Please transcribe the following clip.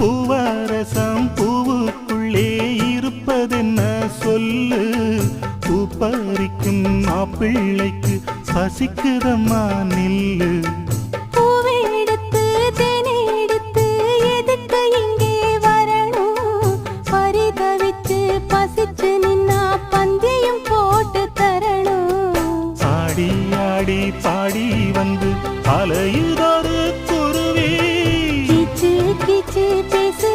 பூவரசம் பூவுக்குள்ளே இருப்பதென்ன சொல்லு, பூ பறிக்கும் மாப்பிள்ளைக்கு பசிக்குதம்மா நில்லு. ஆடி பாடி வந்து அலையுதொரு குருவி, கீச்சு கீச்சு பேசு